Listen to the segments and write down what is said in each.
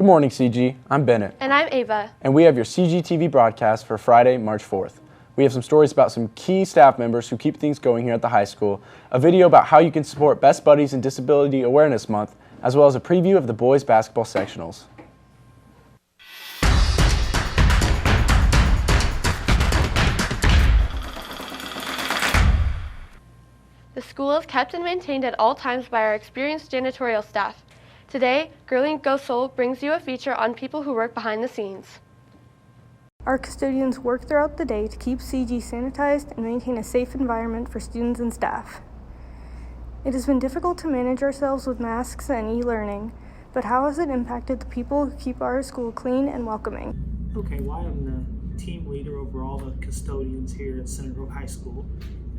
Good morning, CG. I'm Bennett. And I'm Ava. And we have your CGTV broadcast for Friday, March 4th. We have some stories about some key staff members who keep things going here at the high school, a video about how you can support Best Buddies in Disability Awareness Month, as well as a preview of the boys basketball sectionals. The school is kept and maintained at all times by our experienced janitorial staff. Today, Girlie Go Soul brings you a feature on people who work behind the scenes. Our custodians work throughout the day to keep CG sanitized and maintain a safe environment for students and staff. It has been difficult to manage ourselves with masks and e-learning, but how has it impacted the people who keep our school clean and welcoming? Okay, well, I'm the team leader over all the custodians here at Center Grove High School,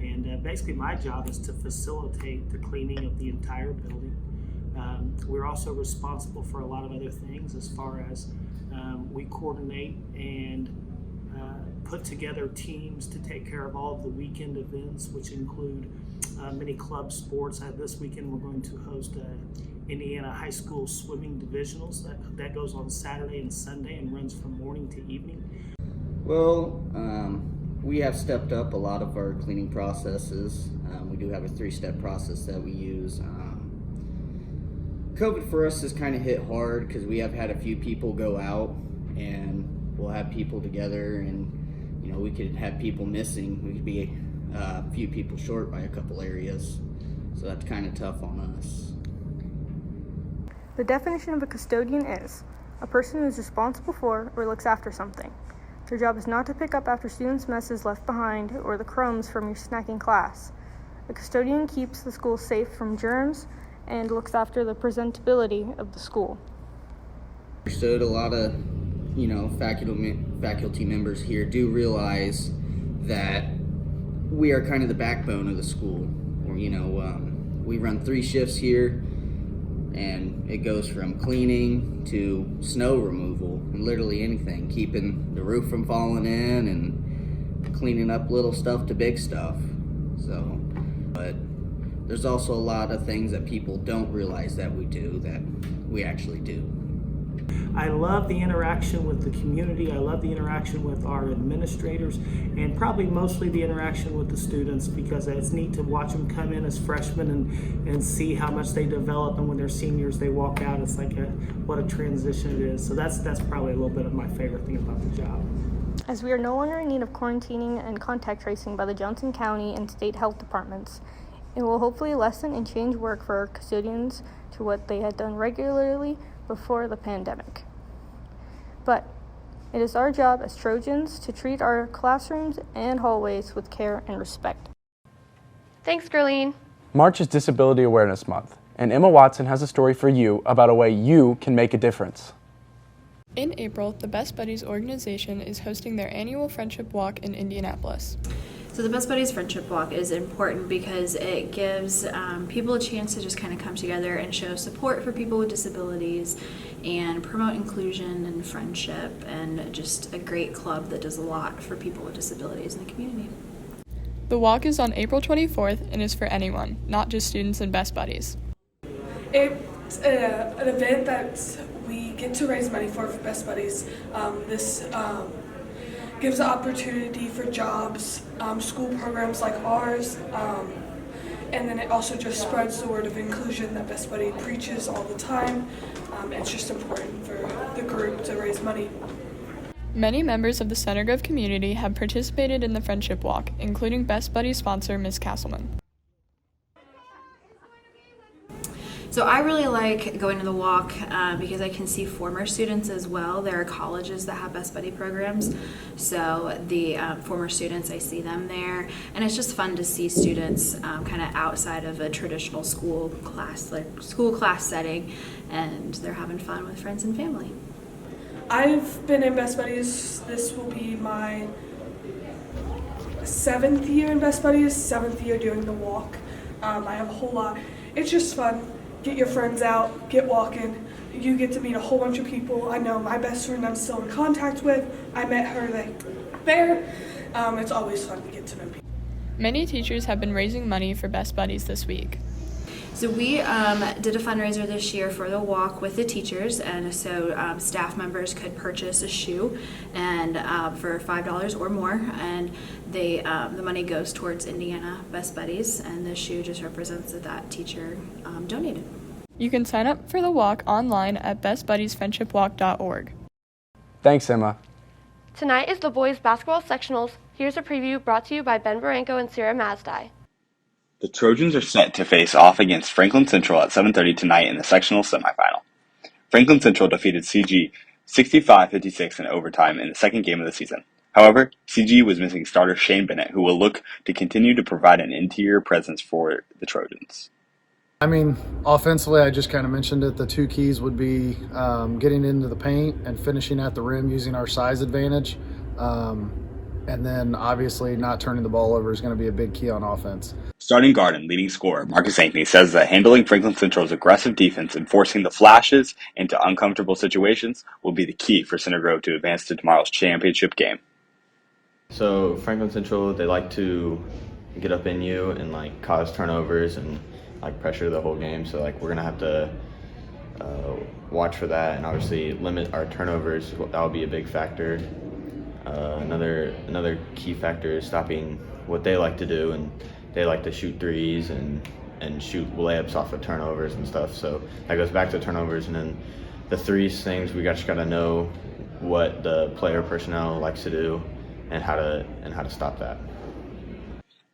and basically my job is to facilitate the cleaning of the entire building. We're also responsible for a lot of other things as far as we coordinate and put together teams to take care of all of the weekend events, which include many club sports. This weekend we're going to host Indiana High School swimming divisionals. That goes on Saturday and Sunday and runs from morning to evening. Well, we have stepped up a lot of our cleaning processes. We do have a 3-step process that we use. COVID for us has kind of hit hard because we have had a few people go out, and we'll have people together, and we could have people missing. We could be a few people short by a couple areas, so that's kind of tough on us. The definition of a custodian is a person who is responsible for or looks after something. Their job is not to pick up after students' messes left behind or the crumbs from your snacking class. A custodian keeps the school safe from germs and looks after the presentability of the school. So a lot of faculty members here do realize that we are kind of the backbone of the school. We run 3 shifts here, and it goes from cleaning to snow removal and literally anything, keeping the roof from falling in and cleaning up little stuff to big stuff. But there's also a lot of things that people don't realize that we do that we actually do. I love the interaction with the community. I love the interaction with our administrators, and probably mostly the interaction with the students, because it's neat to watch them come in as freshmen and see how much they develop, and when they're seniors they walk out. It's like what a transition it is. So that's probably a little bit of my favorite thing about the job. As we are no longer in need of quarantining and contact tracing by the Johnson County and state health departments, it will hopefully lessen and change work for our custodians to what they had done regularly before the pandemic. But it is our job as Trojans to treat our classrooms and hallways with care and respect. Thanks, Girlie. March is Disability Awareness Month, and Emma Watson has a story for you about a way you can make a difference. In April, the Best Buddies organization is hosting their annual Friendship Walk in Indianapolis. So the Best Buddies Friendship Walk is important because it gives people a chance to just kind of come together and show support for people with disabilities and promote inclusion and friendship, and just a great club that does a lot for people with disabilities in the community. The walk is on April 24th and is for anyone, not just students and Best Buddies. It's an event that we get to raise money for Best Buddies. This gives the opportunity for jobs, school programs like ours, and then it also just spreads the word of inclusion that Best Buddy preaches all the time. It's just important for the group to raise money. Many members of the Center Grove community have participated in the Friendship Walk, including Best Buddy sponsor Ms. Castleman. So I really like going to the walk because I can see former students as well. There are colleges that have Best Buddy programs, so the former students, I see them there, and it's just fun to see students kind of outside of a traditional school class setting, and they're having fun with friends and family. I've been in Best Buddies. This will be my 7th year in Best Buddies, 7th year doing the walk. I have a whole lot. It's just fun. Get your friends out, get walking. You get to meet a whole bunch of people. I know my best friend I'm still in contact with. I met her there. It's always fun to get to know people. Many teachers have been raising money for Best Buddies this week. So we did a fundraiser this year for the walk with the teachers, and so staff members could purchase a shoe and for $5 or more, and the money goes towards Indiana Best Buddies, and the shoe just represents that teacher donated. You can sign up for the walk online at bestbuddiesfriendshipwalk.org. Thanks, Emma. Tonight is the boys' basketball sectionals. Here's a preview brought to you by Ben Baranko and Sierra Mazdai. The Trojans are set to face off against Franklin Central at 7:30 tonight in the sectional semifinal. Franklin Central defeated CG 65-56 in overtime in the second game of the season. However, CG was missing starter Shane Bennett, who will look to continue to provide an interior presence for the Trojans. I mean, offensively, I just kind of mentioned it. The two keys would be getting into the paint and finishing at the rim using our size advantage. And then, obviously, not turning the ball over is going to be a big key on offense. Starting guard and leading scorer Marcus Ankney says that handling Franklin Central's aggressive defense and forcing the Flashes into uncomfortable situations will be the key for Center Grove to advance to tomorrow's championship game. So Franklin Central, they like to get up in you and cause turnovers and pressure the whole game. So we're gonna have to watch for that and obviously limit our turnovers. That will be a big factor. Another key factor is stopping what they like to do, and they like to shoot threes and shoot layups off of turnovers and stuff. So that goes back to turnovers, and then the threes things we just gotta know what the player personnel likes to do and how to stop that.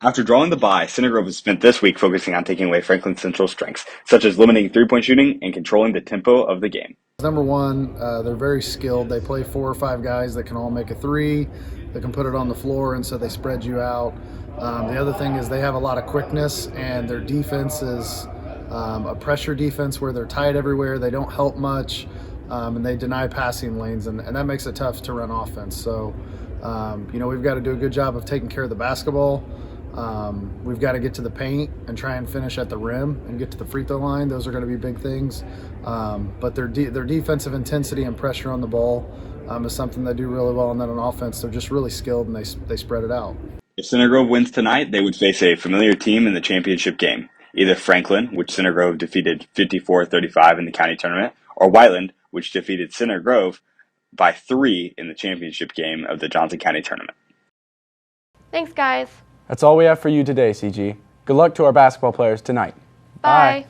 After drawing the bye, Center Grove has spent this week focusing on taking away Franklin Central's strengths, such as limiting three-point shooting and controlling the tempo of the game. Number one, they're very skilled. They play 4 or 5 guys that can all make a three. They can put it on the floor, and so they spread you out. The other thing is they have a lot of quickness, and their defense is a pressure defense where they're tight everywhere. They don't help much, and they deny passing lanes, and that makes it tough to run offense. So, we've got to do a good job of taking care of the basketball. We've got to get to the paint and try and finish at the rim and get to the free throw line. Those are going to be big things. But their defensive intensity and pressure on the ball is something they do really well. And then on offense, they're just really skilled and they spread it out. If Center Grove wins tonight, they would face a familiar team in the championship game. Either Franklin, which Center Grove defeated 54-35 in the county tournament, or Whiteland, which defeated Center Grove by 3 in the championship game of the Johnson County tournament. Thanks, guys. That's all we have for you today, CG. Good luck to our basketball players tonight. Bye.